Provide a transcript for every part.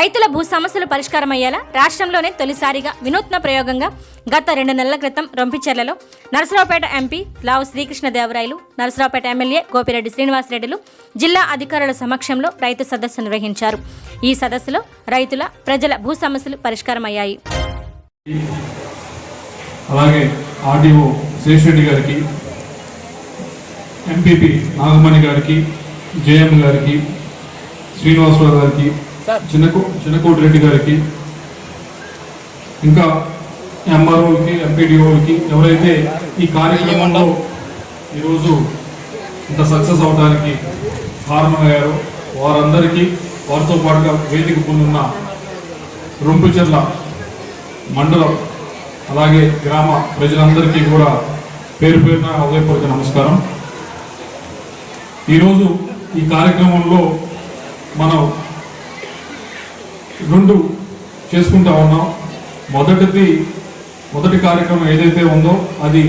రైతుల భూ సమస్యలు పరిష్కారమయ్యేలా రాష్ట్రంలోనే తొలిసారిగా వినూత్న ప్రయోగంగా గత 2 నెలల క్రితం రొంపిచెర్లలో నరసరావుపేట ఎంపీ లావు శ్రీకృష్ణదేవరాయలు, నరసరావుపేట ఎమ్మెల్యే గోపిరెడ్డి శ్రీనివాసరెడ్డిలు జిల్లా అధికారుల సమక్షంలో రైతు సదస్సు నిర్వహించారు. ఈ సదస్సులో రైతుల, ప్రజల భూ సమస్యలు పరిష్కారమయ్యాయి. అలాగే ఆర్డీఓ శేషరెడ్డి గారికి, ఎంపీపీ నాగమణి గారికి, జేఎం గారికి, శ్రీనివాసరావు గారికి, చిన్నకోటిరెడ్డి గారికి, ఇంకా ఎంఆర్ఓలకి, ఎంపీడీఓలకి ఎవరైతే ఈ కార్యక్రమంలో ఈరోజు ఇంత సక్సెస్ అవడానికి కారణమయ్యారో వారందరికీ, వారితో పాటుగా వేదిక పొందున్న రొంపిచెర్ల మండలం అలాగే గ్రామ ప్రజలందరికీ కూడా పేరు పేరున హృదయపూర్వక నమస్కారం. ఈరోజు ఈ కార్యక్రమంలో మనం 2 చేసుకుంటా ఉన్నాం. మొదటి కార్యక్రమం ఏదైతే ఉందో అది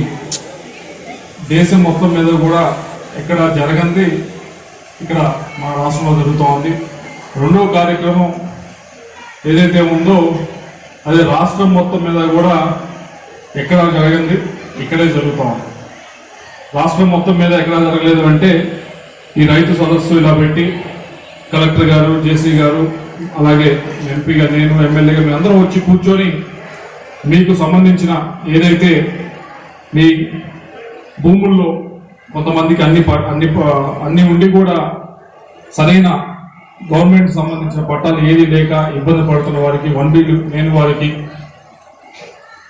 దేశం మొత్తం మీద కూడా ఎక్కడ జరగంది ఇక్కడ మన రాష్ట్రంలో జరుగుతూ ఉంది. రెండవ కార్యక్రమం ఏదైతే ఉందో అది రాష్ట్రం మొత్తం మీద కూడా ఎక్కడ జరగంది ఇక్కడే జరుగుతూ ఉంది. రాష్ట్రం మొత్తం మీద ఎక్కడ జరగలేదు అంటే ఈ రైతు సదస్సు ఇలా పెట్టి కలెక్టర్ గారు, జేసీ గారు, అలాగే ఎంపీగా నేను, ఎమ్మెల్యేగా మీ అందరూ వచ్చి కూర్చొని మీకు సంబంధించిన ఏదైతే మీ భూముల్లో కొంతమందికి అన్ని ఉండి కూడా సరైన గవర్నమెంట్ సంబంధించిన పట్టాలు ఏది లేక ఇబ్బంది పడుతున్న వారికి, 1 బిల్లు లేని వారికి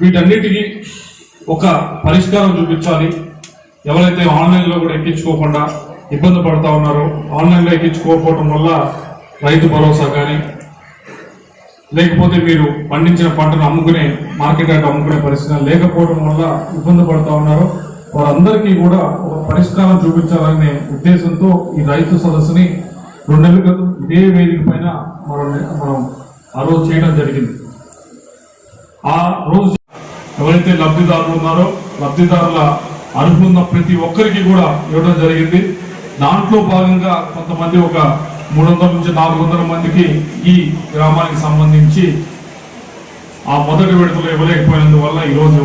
వీటన్నిటికీ ఒక పరిష్కారం చూపించాలి. ఎవరైతే ఆన్లైన్లో కూడా ఎక్కించుకోకుండా ఇబ్బంది పడుతూ ఉన్నారో, ఆన్లైన్లో ఎక్కించుకోకపోవటం వల్ల రైతు భరోసా కానీ లేకపోతే మీరు పండించిన పంటను అమ్ముకునే మార్కెట్ యార్డ్ అమ్ముకునే పరిస్థితి లేకపోవడం వల్ల ఇబ్బంది పడుతూ ఉన్నారో వారందరికీ కూడా ఒక పరిష్కారం చూపించాలనే ఉద్దేశంతో ఈ రైతు సదస్సుని 2 నెలల క్రితం ఇదే వేదిక పైన మనం ఆ రోజు చేయడం జరిగింది. ఆ రోజు ఎవరైతే లబ్ధిదారులు ఉన్నారో లబ్ధిదారుల అర్హులున్న ప్రతి ఒక్కరికి కూడా ఇవ్వడం జరిగింది. దాంట్లో భాగంగా కొంతమంది ఒక 300 నుంచి 400 మందికి ఈ గ్రామానికి సంబంధించి ఆ మొదటి విడతలో ఇవ్వలేకపోయినందువల్ల ఈరోజు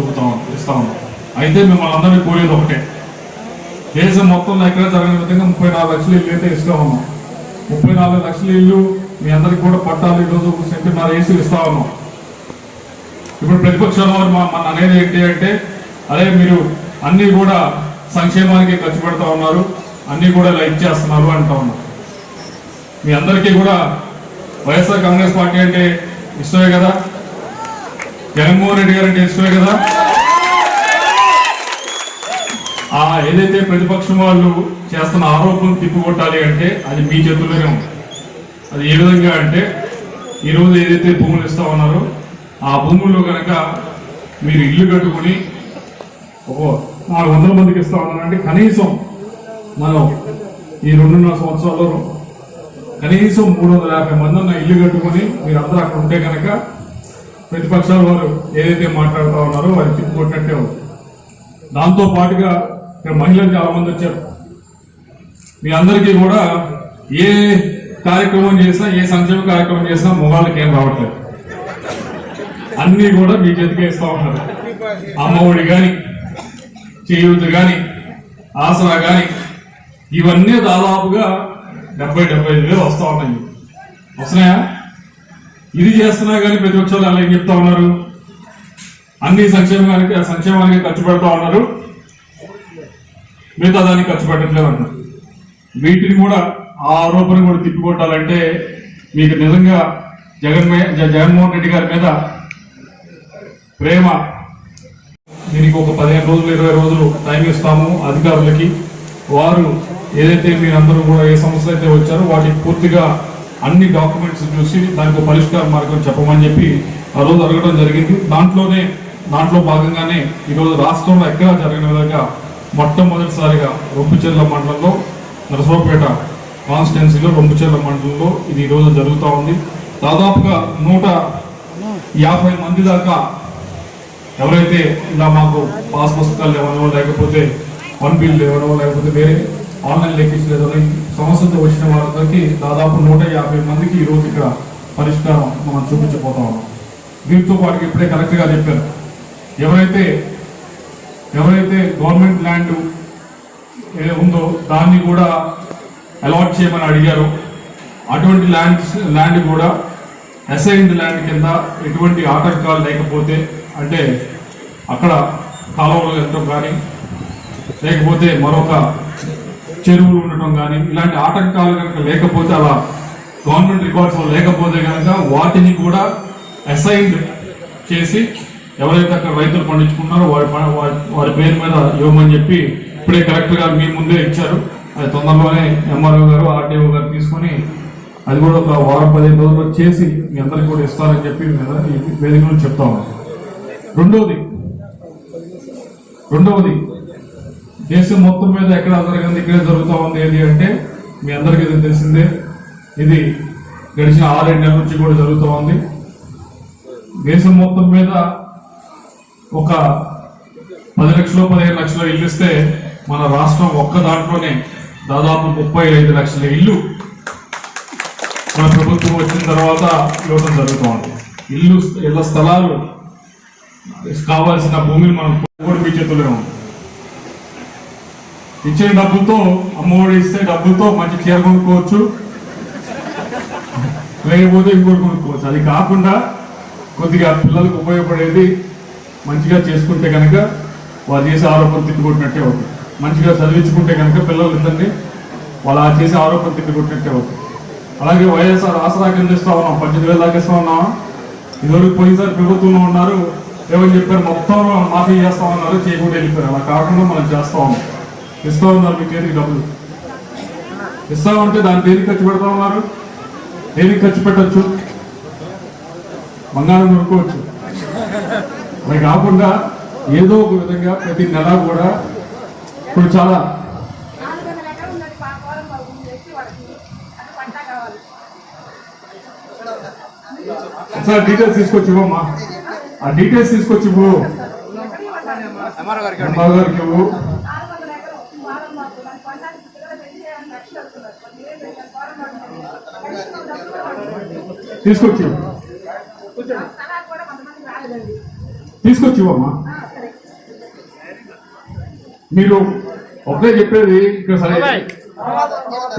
ఇస్తా ఉన్నాం. అయితే మిమ్మల్ని అందరినీ కోరేది ఒకటే, దేశం మొత్తంలో ఎక్కడ జరగని విధంగా 34 లక్షల ఇల్లు అయితే ఇస్తా ఉన్నాం. 34 లక్షల ఇల్లు మీ అందరికి కూడా పట్టాలు ఈరోజు సెంటున్నర వేసి ఇస్తా ఉన్నాం. ఇప్పుడు ప్రతిపక్షాల వారు మన అనేది ఏంటి అంటే అదే మీరు అన్ని కూడా సంక్షేమానికి ఖర్చు పెడతా ఉన్నారు, అన్ని కూడా లైక్ చేస్తున్నారు అంటా ఉన్నారు. మీ అందరికీ కూడా వైఎస్ఆర్ కాంగ్రెస్ పార్టీ అంటే ఇష్టమే కదా, జగన్మోహన్ రెడ్డి గారు అంటే ఇష్టమే కదా. ఆ ఏదైతే ప్రతిపక్షం వాళ్ళు చేస్తున్న ఆరోపణలు తిప్పికొట్టాలి అంటే అది మీ చేతుల్లోనే ఉంది. అది ఏ విధంగా అంటే ఈరోజు ఏదైతే భూములు ఇస్తా ఉన్నారో ఆ భూముల్లో కనుక మీరు ఇల్లు కట్టుకుని 400 మందికి ఇస్తా ఉన్నారంటే కనీసం మనం ఈ 2.5 సంవత్సరాల్లో కనీసం 350 మంది ఉన్న ఇల్లు కట్టుకుని మీరందరూ అక్కడ ఉంటే కనుక ప్రతిపక్షాల వారు ఏదైతే మాట్లాడుతూ ఉన్నారో వారి తిప్పుకొట్టినట్టే ఉంది. దాంతో పాటుగా ఇక్కడ మహిళలు చాలా మంది వచ్చారు. మీ అందరికీ కూడా ఏ కార్యక్రమం చేసినా, ఏ సంక్షేమ కార్యక్రమం చేసినా మొగాళ్ళకి ఏం రావట్లేదు, అన్ని కూడా మీ చేతికి ఇస్తా ఉన్నారు. అమ్మఒడి కానీ, చేయూత కానీ, ఆసరా కానీ ఇవన్నీ దాదాపుగా 70-75 వేలు వస్తా ఉన్నాయి. వస్తున్నాయా? ఇది చేస్తున్నా కానీ ప్రతిపక్షాలు అలా ఏం చెప్తా ఉన్నారు, అన్ని సంక్షేమానికి ఖర్చు పెడతా ఉన్నారు, మిగతా దానికి ఖర్చు పెట్టట్లేదు అన్నారు. వీటిని కూడా ఆ ఆరోపణ కూడా తిప్పికొట్టాలంటే మీకు నిజంగా జగన్మోహన్ రెడ్డి గారి మీద ప్రేమ. దీనికి ఒక 15 రోజులు 20 రోజులు టైం ఇస్తాము అధికారులకి. వారు ఏదైతే మీరందరూ కూడా ఏ సమస్యలు అయితే వచ్చారో వాటికి పూర్తిగా అన్ని డాక్యుమెంట్స్ చూసి దానికి పరిష్కార మార్గం చెప్పమని చెప్పి ఆ రోజు అడగడం జరిగింది. దాంట్లో భాగంగానే ఈరోజు రాష్ట్రంలో ఎక్కడా జరిగిన విధంగా మొట్టమొదటిసారిగా రొంపిచెర్ల మండలంలో నరసరావుపేట కాన్స్టిట్యున్సీలో రొంపిచెర్ల మండలంలో ఇది ఈరోజు జరుగుతూ ఉంది. దాదాపుగా 150 మంది దాకా ఎవరైతే ఇలా మాకు పాస్ పుస్తకాలు ఇవ్వడమో లేకపోతే 1 బిల్ ఇవ్వడమో లేకపోతే వేరే ఆన్లైన్ లెక్కించలేదని సమస్యతో వచ్చిన వాళ్ళకి దాదాపు 150 మందికి ఈరోజు ఇక్కడ పరిష్కారం మనం చూపించబోతా ఉన్నాం. దీంతో పాటు ఇప్పుడే కరెక్ట్గా చెప్పారు, ఎవరైతే గవర్నమెంట్ ల్యాండ్ ఉందో దాన్ని కూడా అలాట్ చేయమని అడిగారు. అటువంటి ల్యాండ్ కూడా అసైన్డ్ ల్యాండ్ కింద ఎటువంటి ఆటంకాలు లేకపోతే, అంటే అక్కడ కాలువలు వెళ్ళటం కానీ లేకపోతే మరొక చెరువులు ఉండటం కానీ ఇలాంటి ఆటంకాలు కనుక లేకపోతే, అలా గవర్నమెంట్ రికార్డ్స్లో లేకపోతే కనుక వాటిని కూడా అసైన్డ్ చేసి ఎవరైతే అక్కడ రైతులు పండించుకున్నారో వారి పేరు మీద ఇవ్వమని చెప్పి ఇప్పుడే కరెక్ట్గా మీ ముందే ఇచ్చారు. అది తొందరలోనే ఎంఆర్ఓ గారు ఆర్టీఓ గారు తీసుకొని అది కూడా ఒక వారం 15 రోజుల్లో చేసి మీ అందరికీ కూడా ఇస్తారని చెప్పి వేదికలు చెప్తా ఉన్నాం. రెండవది దేశం మొత్తం మీద ఎక్కడ జరగదు ఇక్కడే జరుగుతూ ఉంది. ఏది అంటే మీ అందరికీ తెలిసిందే, ఇది గడిచిన 6-7 నెలల నుంచి కూడా జరుగుతూ ఉంది. దేశం మొత్తం మీద ఒక 10 లక్షలు 15 లక్షలు ఇల్లు ఇస్తే మన రాష్ట్రం ఒక్క దాంట్లోనే దాదాపు 35 లక్షల ఇల్లు మన ప్రభుత్వం వచ్చిన తర్వాత ఇవ్వడం జరుగుతూ ఉంది. ఇళ్ల స్థలాలు కావాల్సిన భూమిని మనం కూడా మీ చేతుల్లో ఉంది. ఇచ్చిన డబ్బులతో అమ్మఒడి ఇస్తే డబ్బులతో మంచి చీర కొనుక్కోవచ్చు, లేకపోతే ఇంకోటి కొనుక్కోవచ్చు. అది కాకుండా కొద్దిగా పిల్లలకు ఉపయోగపడేది మంచిగా చేసుకుంటే కనుక వారు చేసే ఆరోపణ తిట్టుకొట్టినట్టే అవుతుంది. మంచిగా చదివించుకుంటే కనుక పిల్లలు ఇద్దరిని వాళ్ళు చేసే ఆరోపణ తిట్టుకొట్టినట్టే అవుతుంది. అలాగే వైఎస్ఆర్ ఆసరా కింద ఇస్తా ఉన్నాం, 18,000 దాకా ఇస్తా ఉన్నాం. ఇదివరకు పోయినసారి ప్రభుత్వంలో ఉన్నారు, ఏమని చెప్పారు, మొత్తం మాఫీ చేస్తా ఉన్నారు, చేయకుండా వెళ్ళిపోయారు. అలా కాకుండా మనం చేస్తా ఉన్నాం, ఇస్తా ఉన్నారు. మీ చేతికి డబ్బులు ఇస్తామంటే దాన్ని దేనికి ఖర్చు పెడతా ఉన్నారు? దేనికి ఖర్చు పెట్టచ్చు? బంగారం కొనుక్కోవచ్చు. అలా కాకుండా ఏదో ఒక విధంగా ప్రతి నెల కూడా ఇప్పుడు చాలా సార్ డీటెయిల్స్ తీసుకొచ్చి ఇవ్వమ్మా, ఆ డీటెయిల్స్ తీసుకొచ్చి ఇవ్వు, ఎంఆర్ గారికి ఇవ్వు. తీసుకొచ్చి ఇవ్వమ్మా. మీరు ఒకటే చెప్పేది ఇక్కడ సరే,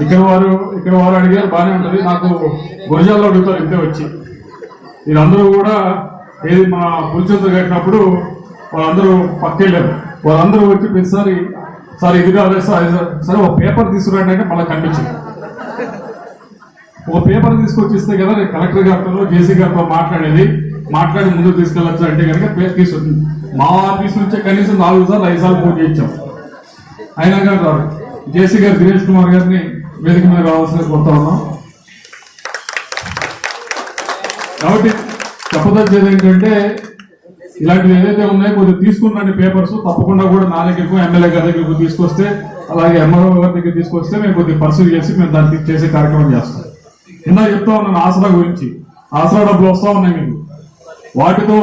ఇక్కడ వారు అడిగారు బాగానే ఉంటుంది. నాకు గురజాల్లో అడుగుతారు ఇంతే వచ్చి, వీళ్ళందరూ కూడా ఏది మా పులిచెంత కట్టినప్పుడు వాళ్ళందరూ పక్కెళ్ళారు. వాళ్ళందరూ వచ్చి ప్రతిసారి సార్ ఇది కాదు సరే ఒక పేపర్ తీసుకురండి అంటే మళ్ళీ కనిపించింది. ఒక పేపర్ తీసుకొచ్చి ఇస్తే కదా నేను కలెక్టర్ గారితో జేసీ గారితో మాట్లాడి ముందుకు తీసుకెళ్ళచ్చు అంటే కనుక తీసుకుంటుంది. మా ఆఫీస్ నుంచే కనీసం 4 సార్లు 5 సార్లు ఫోన్ చేయించాం, అయినా కానీ రాదు. జేసీ గారు దినేష్ కుమార్ గారిని వేదిక మీద రావాల్సిన కొడతా ఉన్నాం. కాబట్టి చెప్పదచ్చేది ఏంటంటే ఇలాంటివి ఏదైతే ఉన్నాయో కొద్దిగా తీసుకున్న పేపర్స్ తప్పకుండా కూడా నా దగ్గరకు ఎమ్మెల్యే గారి దగ్గరకు తీసుకొస్తే, అలాగే ఎంఆర్ఓ గారి దగ్గర తీసుకొస్తే మేము కొద్దిగా పరిశీలి చేసి మేము దాన్ని చేసే కార్యక్రమం చేస్తాం. ఇందా చెప్తా ఉన్నాను ఆసరా గురించి. ఆసరా డబ్బులు వస్తా ఉన్నాయి మీకు, వాటితో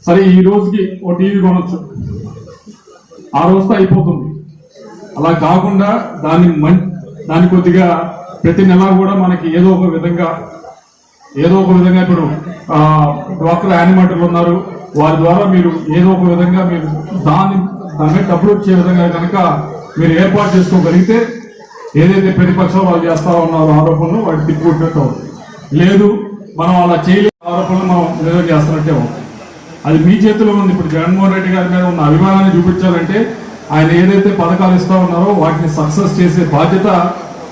సరే ఈ రోజుకి ఓ టీవీ కొనొచ్చు, ఆ రోజుతో అయిపోతుంది. అలా కాకుండా దాన్ని కొద్దిగా ప్రతి నెల కూడా మనకి ఏదో ఒక విధంగా ఇప్పుడు డ్వాక్రా యానిమేటర్లు ఉన్నారు, వారి ద్వారా మీరు ఏదో ఒక విధంగా మీరు దాని మీద డబ్బులు వచ్చే విధంగా కనుక మీరు ఏర్పాటు చేసుకోగలిగితే ఏదైతే ప్రతిపక్షాలు వాళ్ళు చేస్తా ఉన్నారో ఆరోపణలు వాటి తిప్పుకుంటున్నట్టు అవుతుంది. లేదు మనం అలా చేయలేని ఆరోపణలు మనం నిజం చేస్తున్నట్టే అవుతుంది. అది మీ చేతిలో ఉంది. ఇప్పుడు జగన్మోహన్ రెడ్డి గారి మీద ఉన్న అభిమానాన్ని చూపించాలంటే ఆయన ఏదైతే పథకాలు ఇస్తా ఉన్నారో వాటిని సక్సెస్ చేసే బాధ్యత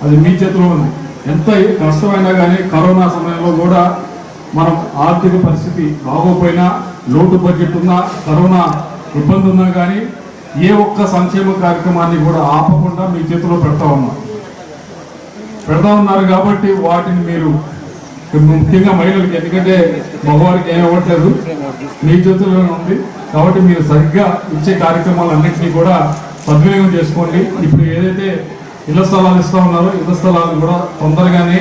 అది మీ చేతిలో ఉంది. ఎంత కష్టమైనా కానీ కరోనా సమయంలో కూడా మనం ఆర్థిక పరిస్థితి బాగోపోయినా, లోటు బడ్జెట్ ఉన్నా, కరోనా ఇబ్బంది ఉన్నా కానీ ఏ ఒక్క సంక్షేమ కార్యక్రమాన్ని కూడా ఆపకుండా మీ చేతిలో పెడతా ఉన్నారు. కాబట్టి వాటిని మీరు ముఖ్యంగా మహిళలకి, ఎందుకంటే మగవారికి ఏమి ఇవ్వట్లేదు, మీ చేతుల్లోనే ఉంది. కాబట్టి మీరు సరిగ్గా ఇచ్చే కార్యక్రమాలన్నింటినీ కూడా సద్వినియోగం చేసుకోండి. ఇప్పుడు ఏదైతే ఇళ్ల స్థలాలు ఇస్తా ఉన్నారో ఇళ్ల స్థలాలు కూడా తొందరగానే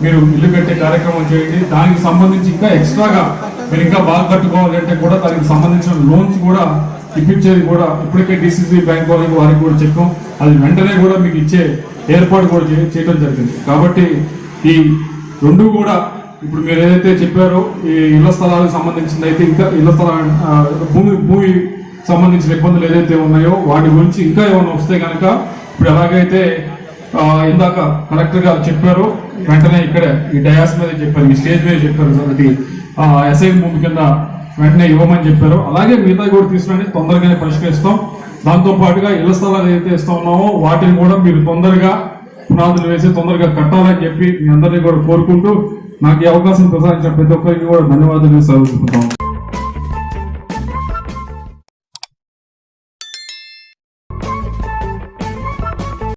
మీరు ఇల్లు కట్టే కార్యక్రమం చేయండి. దానికి సంబంధించి ఇంకా ఎక్స్ట్రాగా మీరు ఇంకా బాగా కట్టుకోవాలంటే కూడా దానికి సంబంధించిన లోన్స్ కూడా ఇప్పించేది కూడా ఇప్పటికే డిసిసి బ్యాంక్ వారికి కూడా చెప్పాం. అది వెంటనే కూడా మీకు ఇచ్చే ఏర్పాటు కూడా చేయడం జరిగింది. కాబట్టి ఈ రెండు కూడా ఇప్పుడు మీరు ఏదైతే చెప్పారో ఈ ఇళ్ల స్థలాలకు సంబంధించింది అయితే ఇంకా ఇళ్ల స్థల భూమి సంబంధించిన ఇబ్బందులు ఏదైతే ఉన్నాయో వాటి గురించి ఇంకా ఏమైనా వస్తే కనుక ఇప్పుడు ఎలాగైతే ఇందాక కలెక్టర్ గారు చెప్పారో వెంటనే ఇక్కడే ఈ డయాస్ మీద చెప్పారు, ఈ స్టేజ్ మీద చెప్పారు సార్, అది అసైన్ భూమి కింద వెంటనే ఇవ్వమని చెప్పారు. అలాగే మిగతా కూడా తీసుకుని తొందరగానే పరిష్కరిస్తాం. దాంతో పాటుగా ఇళ్ల స్థలాలు ఏదైతే ఇస్తా ఉన్నామో వాటిని కూడా మీరు తొందరగా పునాదులు వేసి తొందరగా కట్టాలని చెప్పి మీ అందరినీ కూడా కోరుకుంటూ నాకు ఈ అవకాశం ప్రసాదించిన ప్రతి ఒక్కరికి కూడా ధన్యవాదాలు తెలుపుతాం.